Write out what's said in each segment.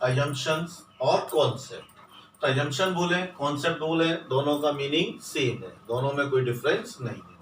Assumptions और concept. तो assumption बोले कॉन्सेप्ट बोले दोनों का मीनिंग सेम है, दोनों में कोई डिफरेंस नहीं है।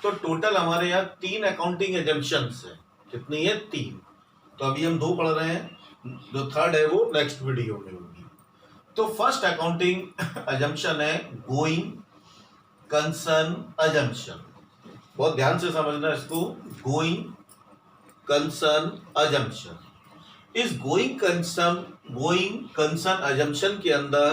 तो टोटल हमारे यहाँ 3 अकाउंटिंग एजम्पशंस है। कितनी है? 3। तो अभी हम 2 पढ़ रहे हैं, जो थर्ड है वो नेक्स्ट वीडियो में होगी। तो फर्स्ट अकाउंटिंग अजम्पशन है गोइंग कंसर्न अजम्पशन। बहुत ध्यान से समझना इसको। Going concern assumption. इस गोइंग कंसर्न अजम्पशन के अंदर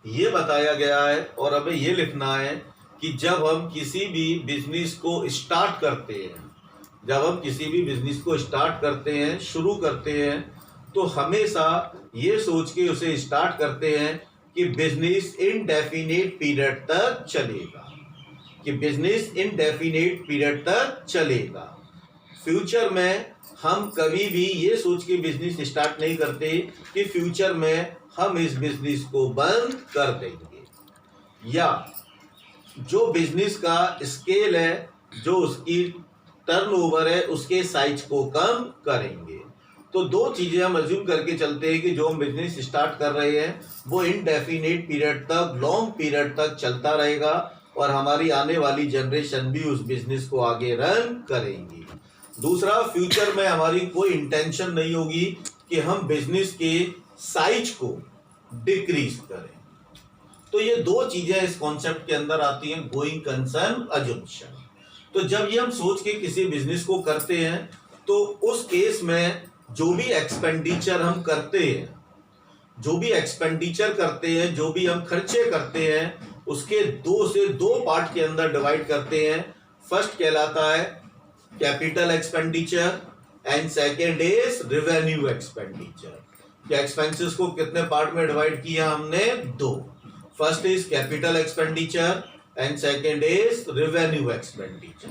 ये बताया गया है और हमें ये लिखना है कि जब हम किसी भी बिजनेस को स्टार्ट करते हैं, शुरू करते हैं, तो हमेशा ये सोच के उसे स्टार्ट करते हैं कि बिजनेस इनडेफिनेट पीरियड तक चलेगा। फ्यूचर में हम कभी भी ये सोच के बिजनेस स्टार्ट नहीं करते कि फ्यूचर में हम इस बिजनेस को बंद कर देंगे, या जो बिजनेस का स्केल है, जो उसकी टर्नओवर है, उसके साइज को कम करेंगे। तो 2 चीजें हम अज्यूम करके चलते हैं कि जो हम बिजनेस स्टार्ट कर रहे हैं वो इनडेफिनेट पीरियड तक, लॉन्ग पीरियड तक चलता रहेगा और हमारी आने वाली जनरेशन भी उस बिजनेस को आगे रन करेंगी। दूसरा, फ्यूचर में हमारी कोई इंटेंशन नहीं होगी कि हम बिजनेस के साइज को डिक्रीज करें। तो ये 2 चीजें इस कॉन्सेप्ट के अंदर आती हैं, गोइंग कंसर्न अजम्पशन। तो जब ये हम सोच के किसी बिजनेस को करते हैं तो उस केस में जो भी एक्सपेंडिचर हम करते हैं, जो भी हम खर्चे करते हैं, उसके 2 से 2 पार्ट के अंदर डिवाइड करते हैं। फर्स्ट कहलाता है capital expenditure and second is revenue expenditure. Expenses को कितने पार्ट में डिवाइड किया हमने? 2। First is capital expenditure and second is revenue expenditure.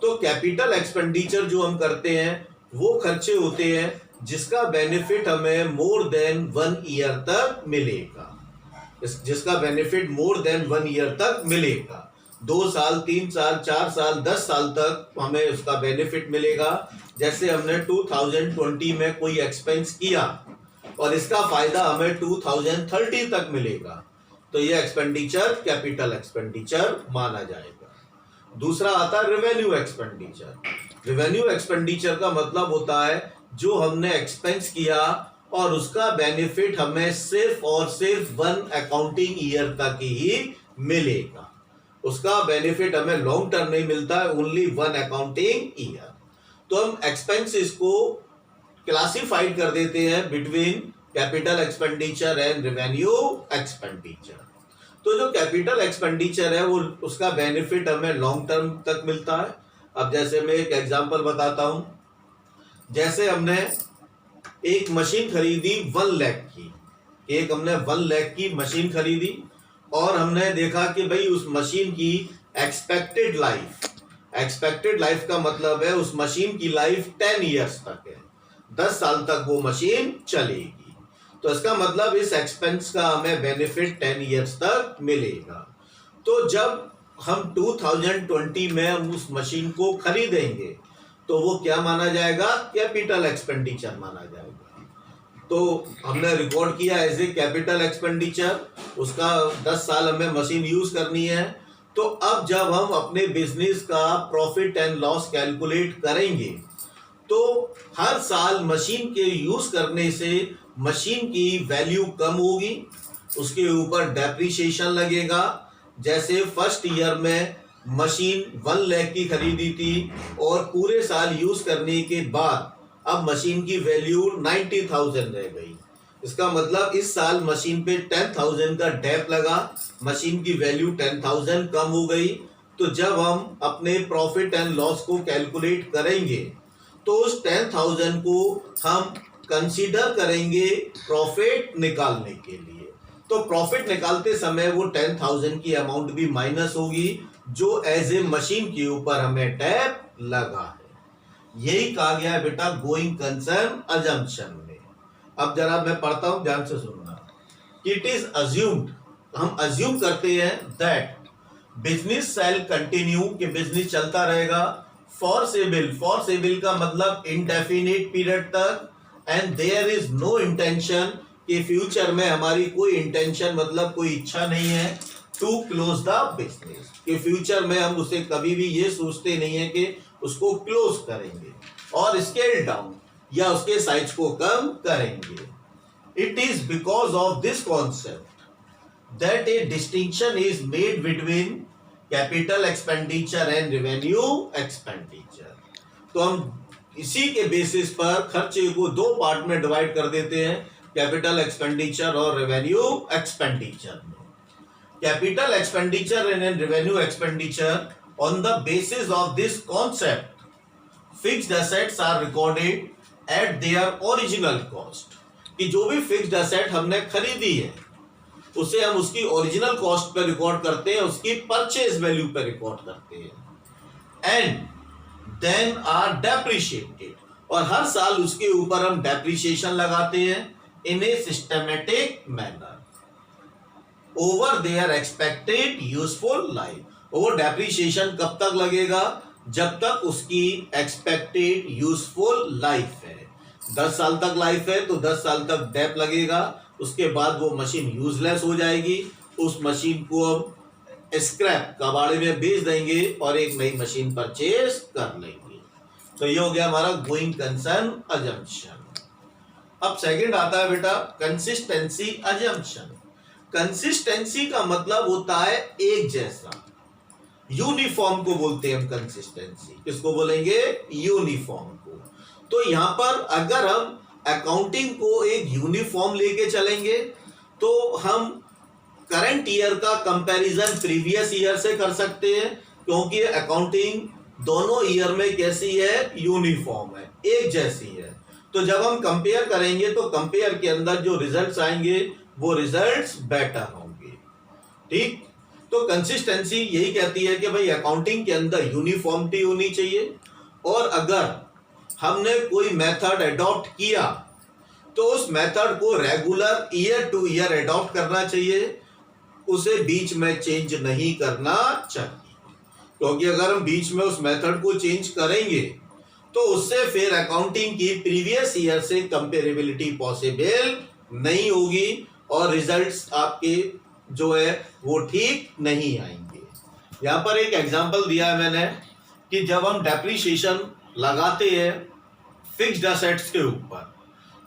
तो कैपिटल एक्सपेंडिचर जो हम करते हैं वो खर्चे होते हैं जिसका बेनिफिट हमें मोर देन 1 ईयर तक मिलेगा। 2 साल, 3 साल, 4 साल, 10 साल तक हमें उसका बेनिफिट मिलेगा। जैसे हमने 2020 में कोई एक्सपेंस किया और इसका फायदा हमें 2030 तक मिलेगा, तो ये एक्सपेंडिचर कैपिटल एक्सपेंडिचर माना जाएगा। दूसरा आता है रेवेन्यू एक्सपेंडिचर का मतलब होता है जो हमने एक्सपेंस किया और उसका बेनिफिट हमें सिर्फ और सिर्फ 1 अकाउंटिंग ईयर तक ही मिलेगा। उसका बेनिफिट हमें लॉन्ग टर्म नहीं मिलता है, ओनली 1 अकाउंटिंग ईयर। तो हम एक्सपेंसेस को क्लासिफाइड कर देते हैं between capital expenditure and revenue expenditure. तो जो कैपिटल एक्सपेंडिचर है वो उसका बेनिफिट हमें लॉन्ग टर्म तक मिलता है। अब जैसे मैं एक एग्जांपल बताता हूं। जैसे हमने एक मशीन खरीदी 1 लाख की, हमने 1 लाख की मशीन खरीदी और हमने देखा कि भाई उस मशीन की एक्सपेक्टेड लाइफ का मतलब है उस मशीन की लाइफ 10 इयर्स तक है, 10 साल तक वो मशीन चलेगी। तो इसका मतलब इस एक्सपेंस का हमें बेनिफिट 10 इयर्स तक मिलेगा। तो जब हम 2020 में हम उस मशीन को खरीदेंगे तो वो क्या माना जाएगा? कैपिटल एक्सपेंडिचर माना जाएगा। तो हमने रिकॉर्ड किया एज ए कैपिटल एक्सपेंडिचर, उसका 10 साल हमें मशीन यूज करनी है। तो अब जब हम अपने बिजनेस का प्रॉफिट एंड लॉस कैलकुलेट करेंगे तो हर साल मशीन के यूज करने से मशीन की वैल्यू कम होगी, उसके ऊपर डेप्रिसिएशन लगेगा। जैसे फर्स्ट ईयर में मशीन 1 लाख की खरीदी थी और पूरे साल यूज करने के बाद अब मशीन की वैल्यू 90,000 रह गई। इसका मतलब इस साल मशीन पे 10,000 का डेप लगा, मशीन की वैल्यू 10,000 कम हो गई। तो जब हम अपने प्रॉफिट एंड लॉस को कैलकुलेट करेंगे तो उस 10,000 को हम कंसीडर करेंगे प्रॉफिट निकालने के लिए। तो प्रॉफिट निकालते समय वो 10,000 की अमाउंट भी माइनस होगी जो एज ए मशीन के ऊपर हमें टैप लगा है। यही कहा गया है बेटा गोइंग कंसर्न अजम्पशन में। अब जरा मैं पढ़ता हूं, ध्यान से सुनना। इट इज अज्यूम्ड, हम अज्यूम करते हैं दैट बिजनेस शैल कंटिन्यू, कि बिजनेस चलता रहेगा फॉरसेबल का मतलब इनडेफिनेट पीरियड तक, and there is no intention कि फ्यूचर में हमारी कोई इंटेंशन मतलब कोई इच्छा नहीं है टू क्लोज द बिजनेस, कि फ्यूचर में हम उसे कभी भी ये सोचते नहीं है कि उसको क्लोज करेंगे और स्केल डाउन या उसके साइज को कम करेंगे. It is because of this concept that A distinction is made between capital expenditure and revenue expenditure. तो हम इसी के बेसिस पर खर्चे को दो पार्ट में डिवाइड कर देते हैं, कैपिटल एक्सपेंडिचर और revenue expenditure. Capital expenditure and revenue expenditure, on the basis of this concept fixed assets are recorded at their original cost. कि जो भी फिक्स्ड एसेट हमने खरीदी है उसे हम उसकी ओरिजिनल कॉस्ट पर रिकॉर्ड करते हैं, उसकी परचेज वैल्यू पर रिकॉर्ड करते हैं. एंड देन आर डेप्रिशिएटेड, और हर साल उसके ऊपर हम डेप्रिशिएशन लगाते हैं in a systematic manner over their expected useful life. वो डेप्रिशिएशन कब तक लगेगा? जब तक उसकी एक्सपेक्टेड यूजफुल लाइफ है. 10 साल तक लाइफ है तो 10 साल तक डेप लगेगा, उसके बाद वो मशीन यूजलेस हो जाएगी, उस मशीन को हम स्क्रैप कबाड़े में बेच देंगे और एक नई मशीन परचेज कर लेंगे. तो ये हो गया हमारा गोइंग कंसर्न अजम्पशन. अब सेकंड आता है बेटा कंसिस्टेंसी अजम्पशन. कंसिस्टेंसी का मतलब होता है एक जैसा, यूनिफॉर्म को बोलते हैं हम कंसिस्टेंसी. किसको बोलेंगे? यूनिफॉर्म को. तो यहां पर अगर हम अकाउंटिंग को एक यूनिफॉर्म लेके चलेंगे तो हम करंट ईयर का कंपैरिजन प्रीवियस ईयर से कर सकते हैं, क्योंकि अकाउंटिंग दोनों ईयर में कैसी है? यूनिफॉर्म है, एक जैसी है. तो जब हम कंपेयर करेंगे तो कंपेयर के अंदर जो रिजल्ट्स आएंगे वो रिजल्ट्स बेटर होंगे. ठीक. तो कंसिस्टेंसी यही कहती है कि भाई अकाउंटिंग के अंदर यूनिफॉर्मिटी होनी चाहिए, और अगर हमने कोई मेथड अडॉप्ट किया तो उस मेथड को regular year two year adopt करना चाहिए, उसे बीच में चेंज नहीं करना चाहिए. क्योंकि अगर हम बीच में उस मेथड को चेंज करेंगे तो उससे फिर अकाउंटिंग की प्रीवियस ईयर से कंपेरेबिलिटी पॉसिबल नहीं होगी और रिजल्ट्स आपके जो है वो ठीक नहीं आएंगे. यहां पर एक एग्जांपल दिया है मैंने कि जब हम डेप्रिसिएशन लगाते हैं फिक्स्ड एसेट्स के ऊपर,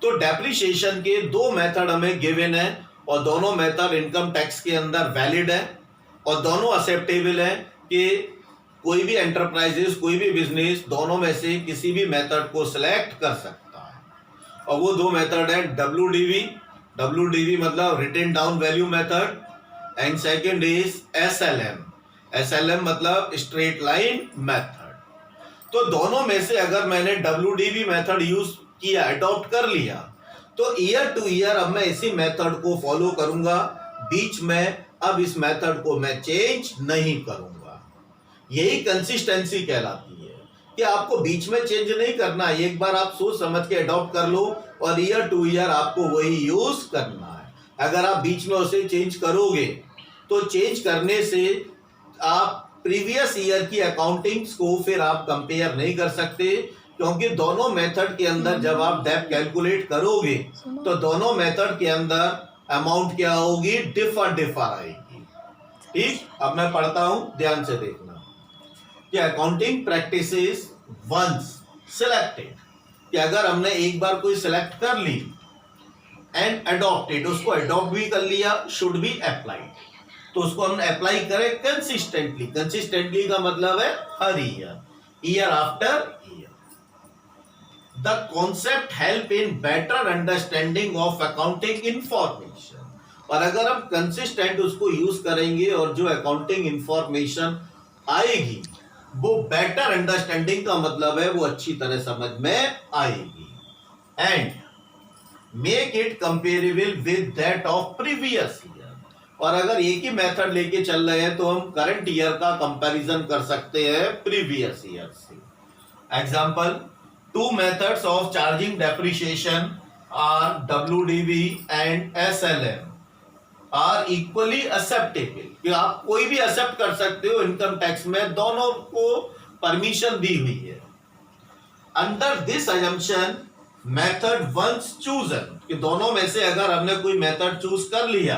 तो डेप्रिसिएशन के दो मेथड हमें गिवन है और दोनों मेथड इनकम टैक्स के अंदर वैलिड है और दोनों एक्सेप्टेबल है कि कोई भी एंटरप्राइजेस, कोई भी बिजनेस दोनों में से किसी भी मेथड को सिलेक्ट कर सकता है. और वो दो मेथड है WDV मतलब written down value method, and second is SLM मतलब स्ट्रेट लाइन मेथड. तो दोनों में से अगर मैंने WDV मेथड यूज किया, अडॉप्ट कर लिया, तो ईयर टू ईयर अब मैं इसी मेथड को फॉलो करूंगा, बीच में अब इस मेथड को मैं चेंज नहीं करूंगा. यही कंसिस्टेंसी कहलाती है कि आपको बीच में चेंज नहीं करना है, एक बार आप सोच समझ के अडॉप्ट कर लो और ईयर टू ईयर आपको वही यूज करना है. अगर आप बीच में उसे चेंज करोगे तो चेंज करने से आप प्रीवियस ईयर की अकाउंटिंग्स को फिर आप कंपेयर नहीं कर सकते, क्योंकि दोनों मेथड के अंदर जब आप डेप्थ कैलकुलेट करोगे तो दोनों मेथड के अंदर अमाउंट क्या होगी? डिफर आएगी. ठीक. अब मैं पढ़ता हूं, ध्यान से देखना कि अकाउंटिंग प्रैक्टिसेस वंस सिलेक्टेड, कि अगर हमने एक बार कोई सिलेक्ट कर ली एंड अडॉप्टेड, उसको अडॉप्ट भी कर लिया, शुड बी अप्लाइड, तो उसको हम अप्लाई करें कंसिस्टेंटली का मतलब है हर year after year. The concept help in better understanding of accounting information. और अगर हम कंसिस्टेंट उसको यूज करेंगे और जो अकाउंटिंग इंफॉर्मेशन आएगी वो बेटर अंडरस्टैंडिंग का मतलब है वो अच्छी तरह समझ में आएगी. And make it comparable with that of previous year. और अगर एक ही मेथड लेके चल रहे हैं तो हम करंट ईयर का कंपैरिजन कर सकते हैं प्रीवियस ईयर से. Example, two methods of charging depreciation are WDV and SLM are equally acceptable. कि आप कोई भी एक्सेप्ट कर सकते हो, इनकम टैक्स में दोनों को परमिशन दी हुई है. Under this assumption method once chosen, कि दोनों में से अगर हमने कोई मेथड चूज कर लिया,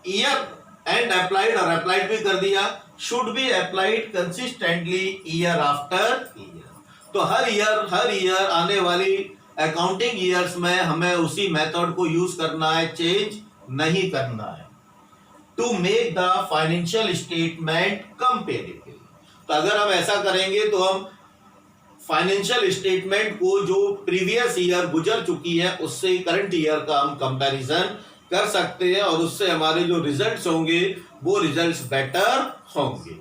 ईयर एंड अप्लाइड और अप्लाइड भी कर दिया, should be applied consistently year after year. तो हर ईयर आने वाली अकाउंटिंग ईयर्स में हमें उसी मेथड को यूज करना है, चेंज नहीं करना है। To make the financial statement comparable, तो अगर हम ऐसा करेंगे तो हम फाइनेंशियल स्टेटमेंट को जो प्रीवियस ईयर गुजर चुकी है उससे करंट ईयर का हम कंपैरिजन कर सकते हैं और उससे हमारे जो रिजल्ट्स होंगे वो रिजल्ट्स बेटर होंगे।